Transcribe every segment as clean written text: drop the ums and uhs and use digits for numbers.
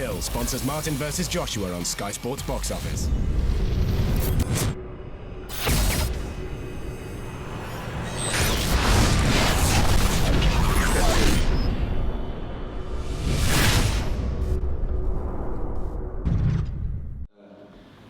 Hill sponsors Martin vs Joshua on Sky Sports Box Office.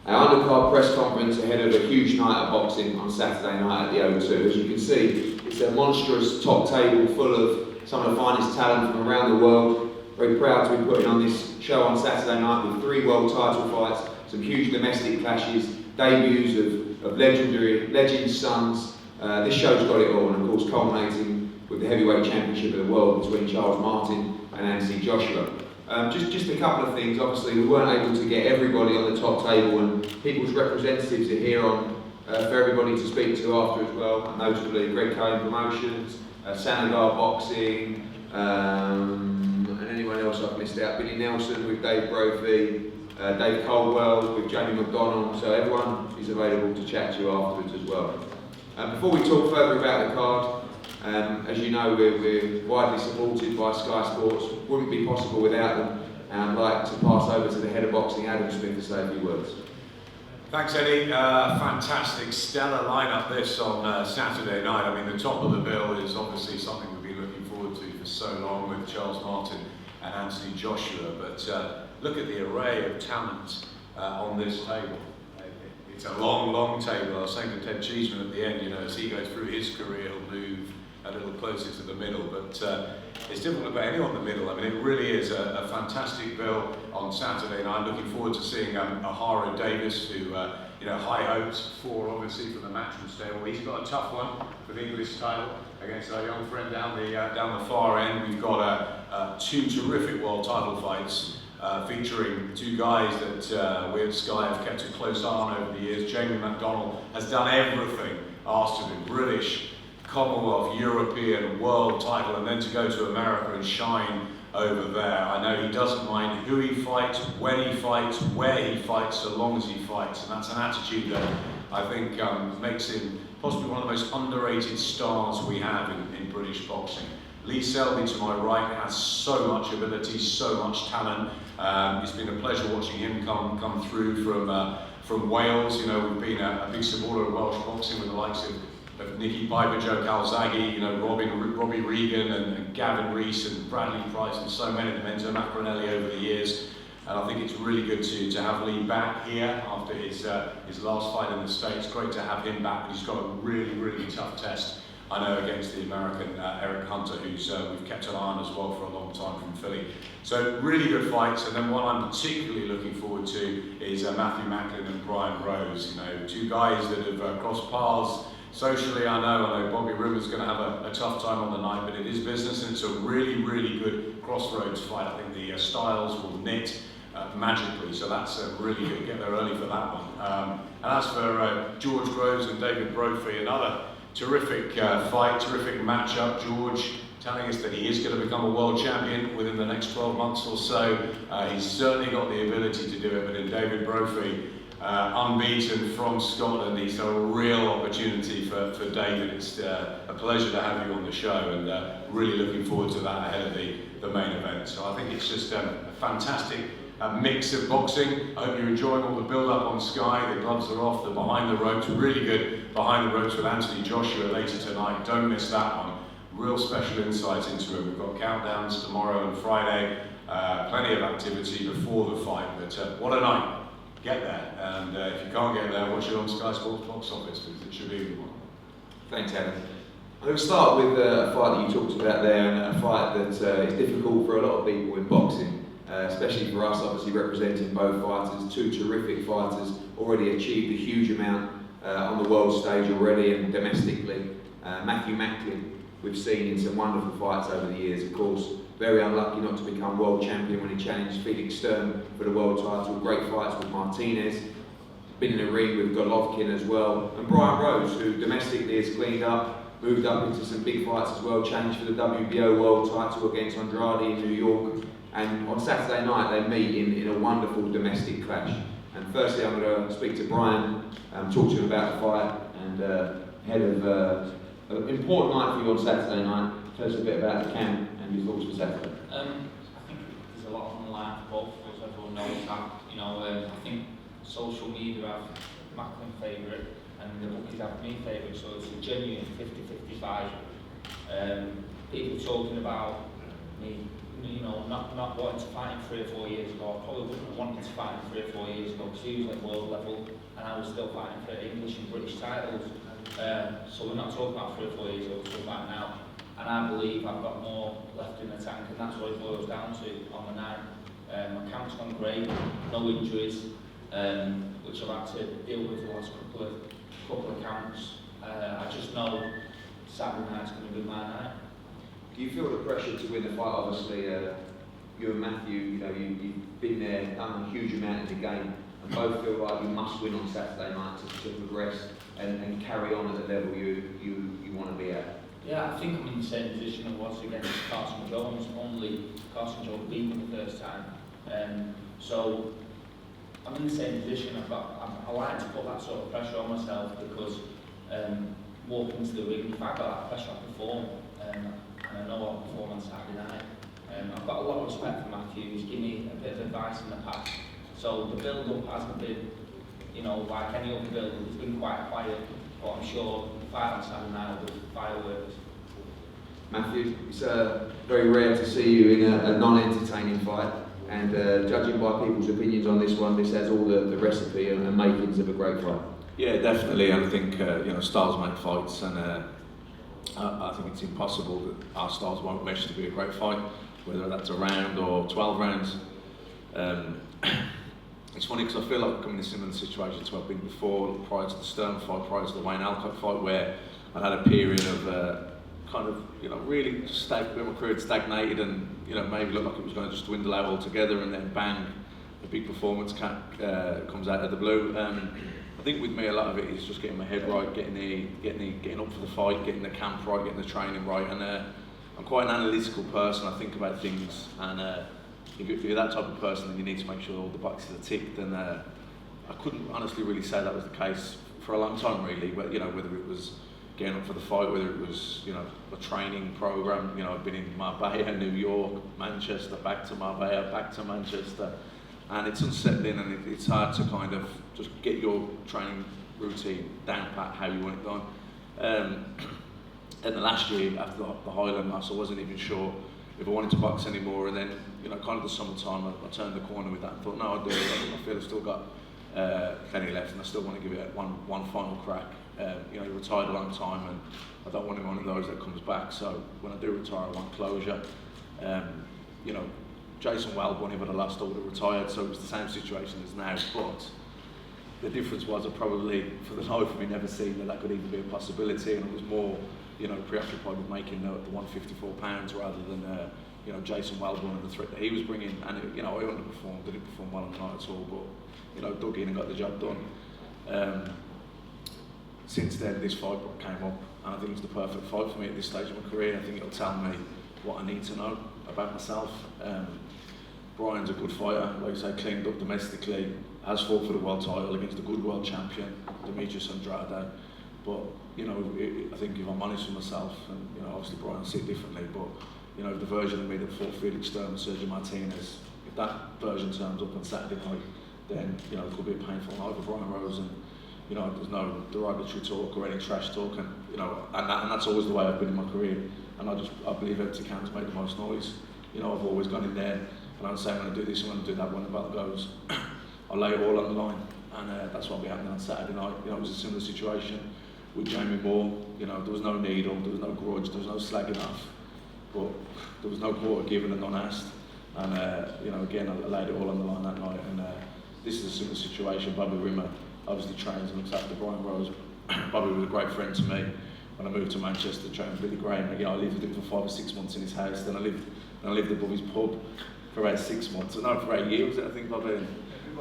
Our undercard press conference ahead of a huge night of boxing on Saturday night at the O2. As you can see, it's a monstrous top table full of some of the finest talent from around the world. Very proud to be putting on this show on Saturday night with 3 world title fights, some huge domestic clashes, debuts of legends' sons. This show's got it all, and of course culminating with the heavyweight championship of the world between Charles Martin and Anthony Joshua. Just a couple of things. Obviously, we weren't able to get everybody on the top table, and people's representatives are here on for everybody to speak to after as well. Notably, Greg Cohen Promotions, Senegal Boxing, and anyone else I've missed out. Billy Nelson with Dave Brophy, Dave Caldwell with Jamie McDonald. So everyone is available to chat to you afterwards as well. Before we talk further about the card. As you know, we're widely supported by Sky Sports. Wouldn't be possible without them. And I'd like to pass over to the head of boxing, Adam Smith, to say a few words. Thanks, Eddie. Fantastic, stellar lineup this on Saturday night. I mean, the top of the bill is obviously something we've been looking forward to for so long with Charles Martin and Anthony Joshua. But look at the array of talent on this table. It's a long, long table. I was saying to Ted Cheeseman at the end, you know, as he goes through his career, he'll move a little closer to the middle, but it's difficult about anyone in the middle. I mean, it really is a fantastic bill on Saturday night. Looking forward to seeing Ahara Davis, who you know, high hopes for, obviously, for the matchroom stable. He's got a tough one for the English title against our young friend down the far end. We've got 2 terrific world title fights. Featuring 2 guys that we at Sky have kept a close eye on over the years. Jamie McDonald has done everything asked of him: British, Commonwealth, European, world title, and then to go to America and shine over there. I know he doesn't mind who he fights, when he fights, where he fights, so long as he fights, and that's an attitude that I think makes him possibly one of the most underrated stars we have in British boxing. Lee SELBY to my right has so much ability, so much talent. It's been a pleasure watching him come through from Wales. You know, we've been a big supporter of Welsh boxing with the likes of Nicky Piper, Joe Calzaghe, you know, Robbie Regan and Gavin Rees and Bradley Price and so many of them, Enzo Macronelli over the years. And I think it's really good to have Lee back here after his last fight in the States. Great to have him back, but he's got a really, really tough test, I know, against the American Eric Hunter, who's we've kept an eye on as well for a long time from Philly. So really good fights, and then one I'm particularly looking forward to is Matthew Macklin and Brian Rose. You know, 2 guys that have crossed paths socially. I know Bobby Rimmer's going to have a tough time on the night, but it is business, and it's a really, really good crossroads fight. I think the styles will knit magically, so that's really good. Get there early for that one. And as for George Groves and David Brophy, another terrific fight, terrific matchup. George telling us that he is going to become a world champion within the next 12 months or so. He's certainly got the ability to do it, but in David Brophy, unbeaten from Scotland, he's a real opportunity for David. It's a pleasure to have you on the show, and really looking forward to that ahead of the main event. So I think it's just a fantastic mix of boxing. I hope you're enjoying all the build-up on Sky. The gloves are off, the behind the ropes, really good behind the ropes with Anthony Joshua later tonight. Don't miss that one. Real special insights into it. We've got countdowns tomorrow and Friday, plenty of activity before the fight, but what a night. Get there, and if you can't get there, watch it on Sky Sports Box Office, because it should be a good one. Thanks, Adam. I'm going to start with a fight that you talked about there, and a fight that is difficult for a lot of people in boxing, especially for us, obviously representing both fighters. 2 terrific fighters, already achieved a huge amount on the world stage already and domestically. Matthew Macklin, we've seen in some wonderful fights over the years, of course. Very unlucky not to become world champion when he challenged Felix Stern for the world title. Great fights with Martinez. Been in the ring with Golovkin as well. And Brian Rose, who domestically has cleaned up, moved up into some big fights as well, challenged for the WBO world title against Andrade in New York. And on Saturday night they meet in a wonderful domestic clash. And firstly I'm going to speak to Brian, talk to him about the fight, and ahead of an important night for you on Saturday night. Tell us a bit about the camp and your thoughts for Saturday. I think there's a lot on the line for both of us. everyone knows that. You know, I think social media have Macklin favourite and the bookies have me favourite, so it's a genuine 50-55. People talking about me, you know, not wanting to fight him 3 or 4 years ago. I probably wouldn't have wanted to fight him 3 or 4 years ago because he was at world level and I was still fighting for English and British titles. So we're not talking about 3 or 4 years ago, we're talking about now. And I believe I've got more left in the tank, and that's what it boils down to on the night. My camp's gone great, no injuries, which I've had to deal with the last couple of camps. I just know Saturday night's going to be my night. Do you feel the pressure to win the fight? Obviously, you and Matthew, you know, you've been there, done a huge amount in the game, and both feel like you must win on Saturday night to progress and carry on at the level you want to be at. Yeah, I think I'm in the same position I was against Carson Jones, only Carson Jones beat me the first time. So I'm in the same position. I like to put that sort of pressure on myself because walking into the ring, if I got that pressure, I perform. And I know I'll perform on Saturday night. I've got a lot of respect for Matthew. He's given me a bit of advice in the past. So the build-up hasn't been, you know, like any other build-up. It's been quite quiet, but I'm sure the fight on Saturday night will be fireworks. Matthew, it's very rare to see you in a non-entertaining fight, and judging by people's opinions on this one, this has all the recipe and makings of a great fight. Yeah, definitely. I think you know, styles make fights, and I think it's impossible that our styles won't mesh to be a great fight, whether that's a round or 12 rounds. It's funny because I feel like I'm in a similar situation to I've been before, prior to the Stern fight, prior to the Wayne Alcott fight, where I had a period of kind of, you know, really just my career had stagnated and, you know, maybe looked like it was going to just dwindle out altogether, and then bang, a big performance comes out of the blue. I think with me, a lot of it is just getting my head right, getting up for the fight, getting the camp right, getting the training right, and I'm quite an analytical person. I think about things, and if you're that type of person, then you need to make sure all the boxes are ticked. And I couldn't honestly really say that was the case for a long time, really. But you know, whether it was getting up for the fight, whether it was, you know, a training program. You know, I've been in Marbella, New York, Manchester, back to Marbella, back to Manchester, and it's unsettling, and it's hard to kind of just get your training routine down pat how you want it done. And the last year after the Highland loss, I wasn't even sure if I wanted to box anymore, and then, you know, kind of the summertime, I turned the corner with that and thought, no, I'll do it. I feel I've still got plenty left, and I still want to give it one final crack. You know, he retired a long time, and I don't want him one of those that comes back. So when I do retire, I want closure. You know, Jason Wellborn, he would have lost, I would have retired. So it was the same situation as now, but the difference was I probably, for the life of me, never seen that could even be a possibility, and it was more, you know, preoccupied with making the 154 pounds rather than, you know, Jason Wellborn and the threat that he was bringing. And, you know, I underperformed, didn't perform well on the night at all, but, you know, dug in and got the job done. Since then, this fight came up, and I think it's the perfect fight for me at this stage of my career. I think it'll tell me what I need to know about myself. Brian's a good fighter, like I say, cleaned up domestically, has fought for the world title against the good world champion, Demetrius Andrade. But, you know, I think if I'm honest with myself, and, you know, obviously Brian see it differently, but, you know, the version of me that fought Felix Sturm and Sergio Martinez, if that version turns up on Saturday night, then, you know, it could be a painful night for Brian Rose, and, you know, there's no derogatory talk or any trash talk, and, you know, and that's always the way I've been in my career, and I believe empty cans make the most noise. You know, I've always gone in there, and I'm saying I'm going to do this, I'm going to do that when the battle goes. I'll lay it all on the line, and that's what will be happening on Saturday night. You know, it was a similar situation with Jamie Moore. You know, there was no needle, there was no grudge, there was no slagging off, but there was no quarter given and none asked. And, you know, again, I laid it all on the line that night, and this is a similar situation. Bobby Rimmer obviously trains and looks after Brian Rose. Bobby was a great friend to me. When I moved to Manchester, trained Billy Graham, you know, I lived with him for 5 or 6 months in his house, then I lived above his pub for about 6 months. No, for 8 years, I think, Bobby.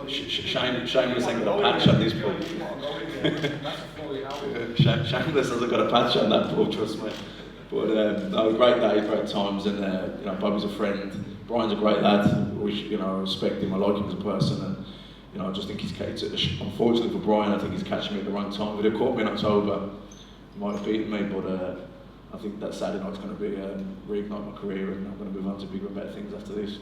Shameless ain't got a patch on this pub. Shameless hasn't got a patch on that pub, trust me. But no, great day, great times, and you know, Bobby's a friend. Brian's a great lad. You know, I respect him. I like him as a person, and you know, I just think he's unfortunately for Brian, I think he's catching me at the wrong time. If he'd have caught me in October, he might have beaten me. But I think that Saturday night's going to be reignite my career, and I'm going to move on to bigger and better things after this.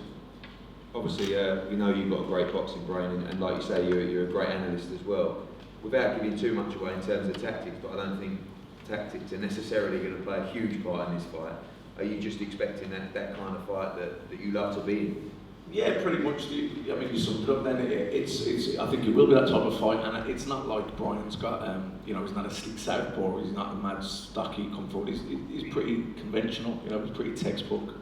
Obviously, we know you've got a great boxing brain, and like you say, you're a great analyst as well. Without giving too much away in terms of tactics, but I don't think tactics are necessarily going to play a huge part in this fight. Are you just expecting that kind of fight that you love to be in? Yeah, pretty much. I mean, you summed it up then. It's. I think it will be that type of fight, and it's not like Brian's got, you know, he's not a slick southpaw, he's not a mad stocky come forward. He's pretty conventional, you know, he's pretty textbook.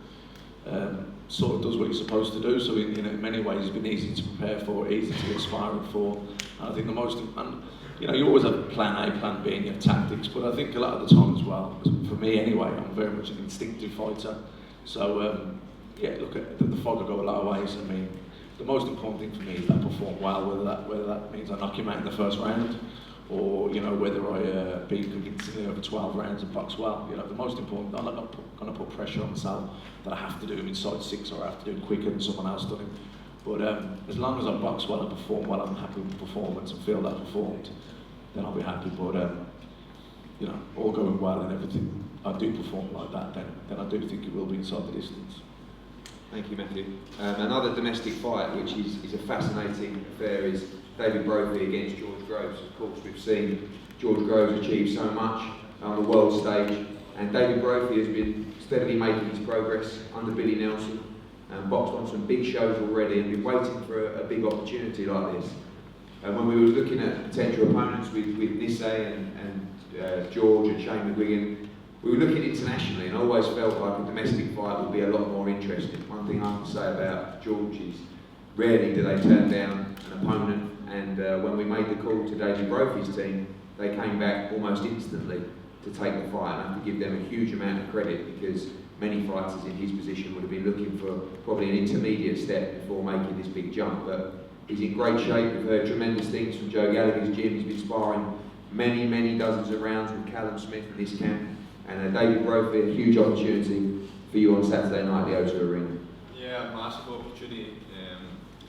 Sort of does what he's supposed to do. So in many ways, he's been easy to prepare for, easy to inspire for. And I think the most, and you know, you always have plan A, plan B, and you have tactics. But I think a lot of the time as well, for me anyway, I'm very much an instinctive fighter. So. Yeah, look, the fight will go a lot of ways. I mean, the most important thing for me is that I perform well, whether that means I knock him out in the first round, or you know, whether I beat convincingly over 12 rounds and box well. You know, the most important, I'm not going to put pressure on myself that I have to do him inside 6 or I have to do him quicker than someone else done him. But as long as I box well and perform well, I'm happy with the performance and feel that I performed, then I'll be happy. But you know, all going well and everything, I do perform like that, then I do think it will be inside the distance. Thank you, Matthew. Another domestic fight, which is a fascinating affair, is David Brophy against George Groves. Of course, we've seen George Groves achieve so much on the world stage, and David Brophy has been steadily making his progress under Billy Nelson, and boxed on some big shows already, and been waiting for a big opportunity like this. When we were looking at potential opponents with Nisei and George and Shane McGuigan, we were looking internationally, and I always felt like a domestic fight would be a lot more interesting. One thing I can say about George is rarely do they turn down an opponent, and when we made the call to David Brophy's team, they came back almost instantly to take the fight, and I have to give them a huge amount of credit, because many fighters in his position would have been looking for probably an intermediate step before making this big jump. But he's in great shape. We've heard tremendous things from Joe Gallagher's gym. He's been sparring many dozens of rounds with Callum Smith in this camp. And David Brophy, a huge opportunity for you on Saturday night at the O2 Arena. Yeah, massive opportunity.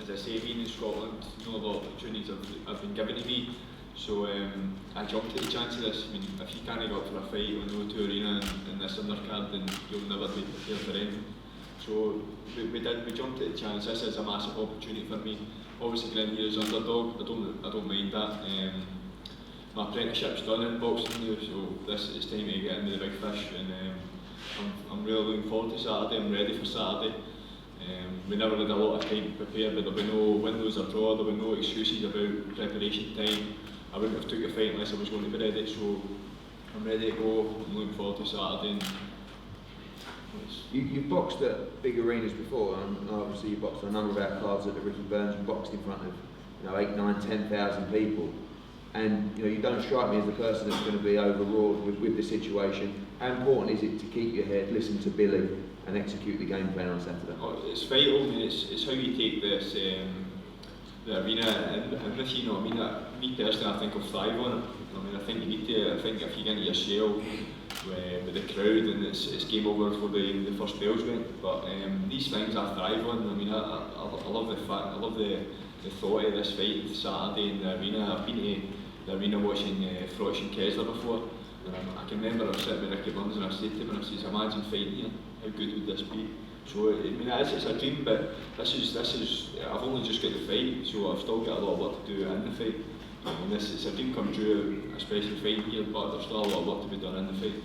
As I say, being in Scotland, you know, a lot of opportunities have been given to me. So I jumped at the chance of this. I mean, if you can't go up for a fight on the O2 Arena in this undercard, then you'll never be prepared for anything. So we jumped at the chance. This is a massive opportunity for me. Obviously, going here as underdog, I don't mind that. My apprenticeship's done in boxing now, so this is time to get into the big fish, and I'm really looking forward to Saturday. I'm ready for Saturday. We never had a lot of time to prepare, but there'll be no windows or draw, there'll be no excuses about preparation time. I wouldn't have took a fight unless I was going to be ready, so I'm ready to go. I'm looking forward to Saturday. And you've boxed at big arenas before, and obviously you've boxed on a number of our cards at the Ricky Burns. You boxed in front of 8, 9, 10,000 people. And you don't strike me as the person that's going to be overawed with the situation. How important is it to keep your head, listen to Billy, and execute the game plan on Saturday? Oh, it's vital. I mean, it's how you take this the arena and with you. I mean, me personally, I think I'll thrive on it. I mean, I think you need to. I think if you get into your shell with the crowd, and it's game over before the first bells went. But these things I thrive on. I mean, I love the fact. I love the thought of this fight Saturday in the arena. I've been to the arena watching Froch and Kessler before, and I can remember I was sitting with Ricky Burns and I said to him, and I says, imagine fighting here, how good would this be? So I mean, it's a dream, but this is I've only just got the fight, so I've still got a lot of work to do in the fight. I mean, it's a dream come true, especially fighting here, but there's still a lot of work to be done in the fight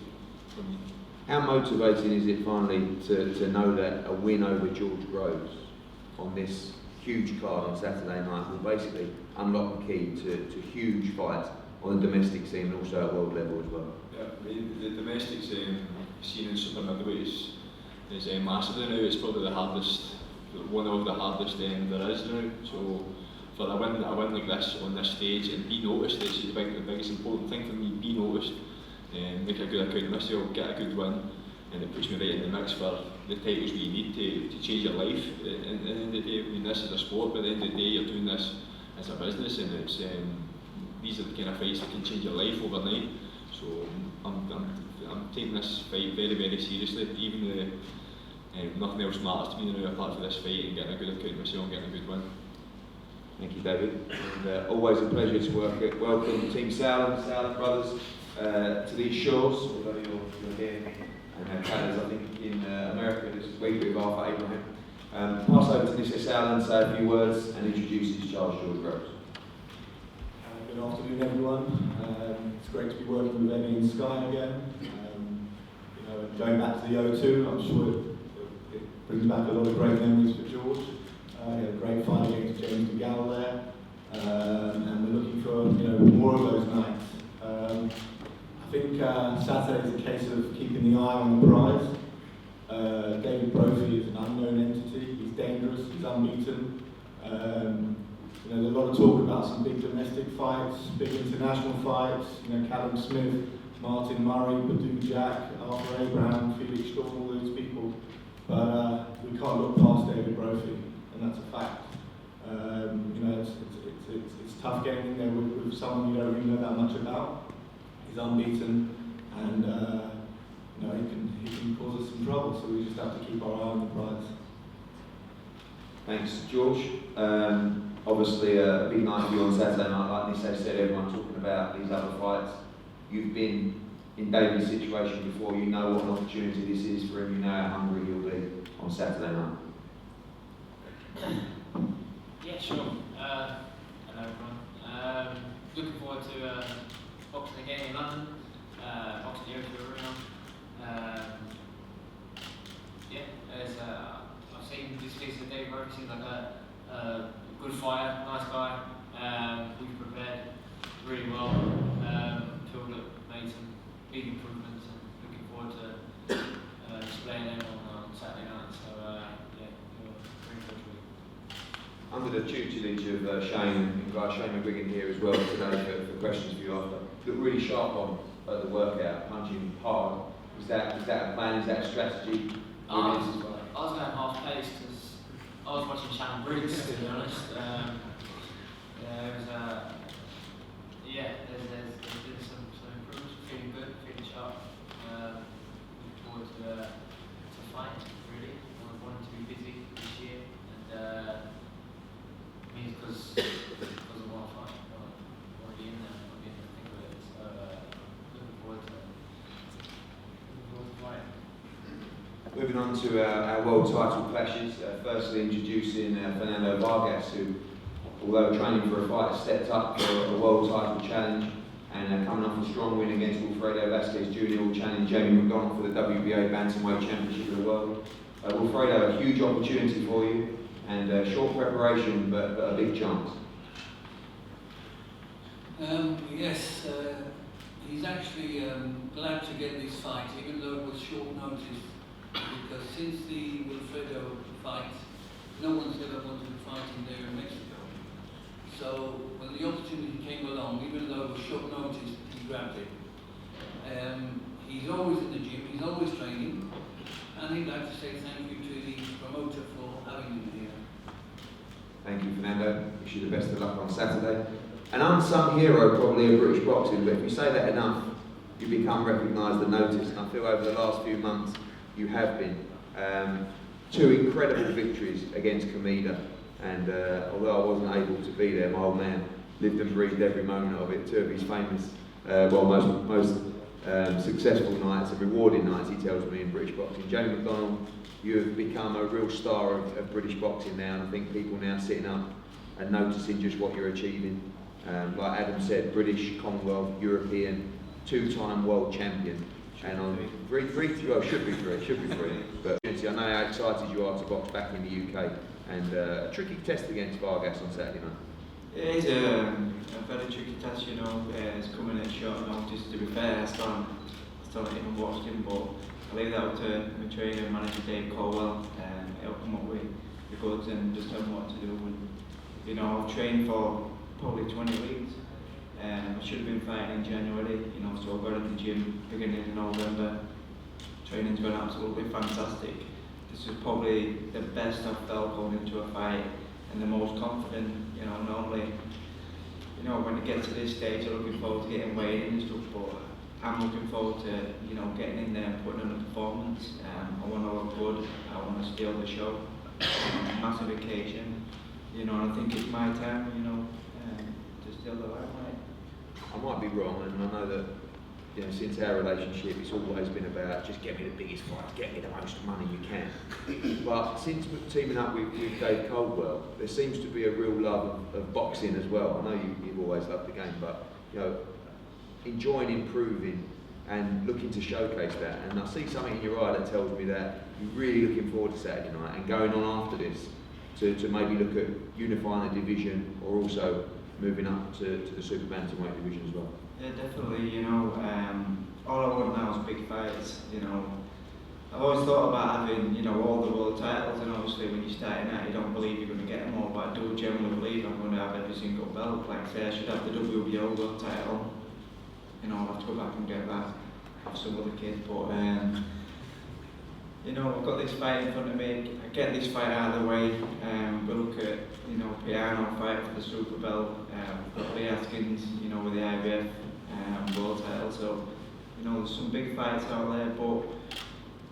for me. How motivating is it finally to know that a win over George Groves on this huge card on Saturday night will basically unlock the key to huge fights on the domestic scene and also at world level as well? Yeah, the domestic scene in super middleweight is massively now. It's probably one of the hardest there is now. So for a win like this on this stage and be noticed, this is the biggest important thing for me. Be noticed, make a good account of myself, get a good win, and it puts me right in the mix for the titles we need to change your life. At the end of the day, I mean, this is a sport, but at the end of the day, you're doing this as a business, and it's these are the kind of fights that can change your life overnight. So I'm taking this fight very seriously. Even nothing else matters to me now apart from this fight and getting a good account of myself and getting a good win. Thank you, David. And always a pleasure to welcome Team Salem brothers to these shores, although you're here. And Canada's, I think, in America this week with Arthur Abraham. Pass over to Mr. Allen, say a few words and introduce his Charles George Groves. Good afternoon, everyone. It's great to be working with Eddie and Sky again. You know, going back to the O2, I'm sure it brings back a lot of great memories for George. He had a great fight against James DeGale there, and we're looking for more of those nights. I think Saturday is a case of keeping the eye on the prize. David Brophy is an unknown entity. He's dangerous. He's unbeaten. There's a lot of talk about some big domestic fights, big international fights. Callum Smith, Martin Murray, Badu Jack, Arthur Abraham, Felix Storm, all those people. But we can't look past David Brophy, and that's a fact. It's tough getting in there with someone you don't really know that much about. He's unbeaten, and he can cause us some trouble. So we just have to keep our eye on the prize. Thanks, George. Obviously, a big night for you on Saturday night. Like Nisso said, everyone talking about these other fights. You've been in David's situation before. You know what an opportunity this is for him. You know how hungry he'll be on Saturday night. Yeah, sure. Hello, everyone. Looking forward to boxing again in London. Boxing here to around. I've seen this case of Dave Rowe. Seems like a good fighter, nice guy. We've prepared really well. Feel that made some big improvements, and looking forward to displaying them on Saturday night. So very good. Under the tutelage of Shane and Shane McGuigan here as well today for questions for you after. Look really sharp on the workout, punching hard. Is that a plan? Is that a strategy? I was going half pace because I was watching Shannon Briggs, to be honest. There's been some improvements, feeling good, feeling sharp. Looking forward to fight, really. I wanted to be busy this year, and because I want to fight, I want to be in there, I want to be in the thick of it. So looking forward to fighting. Moving on to our world title clashes. Firstly, introducing Fernando Vargas, who, although training for a fight, stepped up for a world title challenge, and coming off a strong win against Wilfredo Vasquez Jr. will challenge Jamie McDonald for the WBA Bantamweight Championship of the World. Wilfredo, a huge opportunity for you, and short preparation, but a big chance. Yes, he's actually glad to get this fight, even though it was short notice. Because since the Wilfredo fight, no one's ever wanted to fight him there in Mexico. So when the opportunity came along, even though it was short notice, he grabbed it. He's always in the gym, he's always training, and he'd like to say thank you to the promoter for having him here. Thank you, Fernando. Wish you the best of luck on Saturday. An unsung hero, probably, of British boxing, but if you say that enough, you become recognised and noticed. And I feel over the last few months, you have been. 2 incredible victories against Comida, and although I wasn't able to be there, my old man lived and breathed every moment of it. 2 of his famous, most successful nights and rewarding nights, he tells me, in British boxing. Jamie McDonald, you have become a real star of British boxing now, and I think people now sitting up and noticing just what you're achieving. Like Adam said, British, Commonwealth, European, 2-time world champion. And on should be three. But I know how excited you are to box back in the UK, and a tricky test against Vargas on Saturday night. It is a very tricky test, it's coming at short notice. To be fair, I still haven't even watched him, but I leave that up to my trainer, manager Dave Colwell, and he'll come up with the goods and just tell me what to do. And, I've trained for probably 20 weeks. I should have been fighting in January, so I got at the gym beginning in November. Training's been absolutely fantastic. This is probably the best I've felt going into a fight, and the most confident. Normally, when it gets to this stage, I'm looking forward to getting weighed in and stuff, but I'm looking forward to, getting in there and putting on a performance. I want to look good. I want to steal the show. Massive occasion, and I think it's my time, to steal the limelight. I might be wrong, and I know that you know, since our relationship, it's always been about just get me the biggest fight, get me the most money you can. But since we're teaming up with Dave Caldwell, there seems to be a real love of boxing as well. I know you've always loved the game, but you know, enjoying improving and looking to showcase that. And I see something in your eye that tells me that you're really looking forward to Saturday night and going on after this to maybe look at unifying the division or also moving up to the super bantamweight division as well. Yeah, definitely. You know, all I want now is big fights. You know, I've always thought about having, you know, all the world titles, and obviously when you're starting out, you don't believe you're going to get them all. But I do generally believe I'm going to have every single belt. Like say, I should have the WBO world title. You know, I'll have to go back and get that off some other kid. But you know, I've got this fight in front of me. I get this fight out of the way. We'll look at, you know, Piano fight for the super belt. We've got Lee Atkins, you know, with the IBF world title. So, you know, there's some big fights out there. But,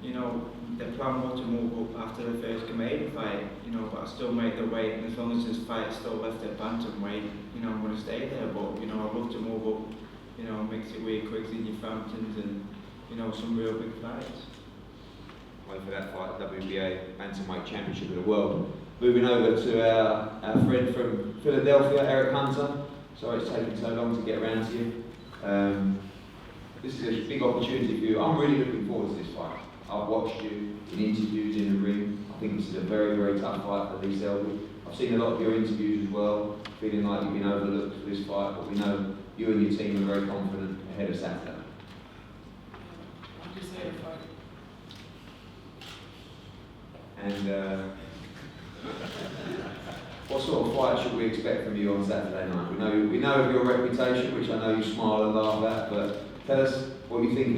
you know, the plan was to move up after the first Canadian fight. You know, but I still make the weight, and as long as this fight's still left at bantamweight, you know, I'm going to stay there. But, you know, I'd love to move up. You know, mix it with Quigs in your Framptons and, you know, some real big fights. Wait for that fight, WBA Bantamweight Championship of the World. Moving over to our friend from Philadelphia, Eric Hunter. Sorry it's taken so long to get around to you. This is a big opportunity for you. I'm really looking forward to this fight. I've watched you in interviews in the ring. I think this is a very, very tough fight for Lee SELBY. I've seen a lot of your interviews as well, feeling like you've been overlooked for this fight, but we know you and your team are very confident ahead of Saturday. And what sort of fight should we expect from you on Saturday night? We know of your reputation, which I know you smile and laugh at, but tell us what you think of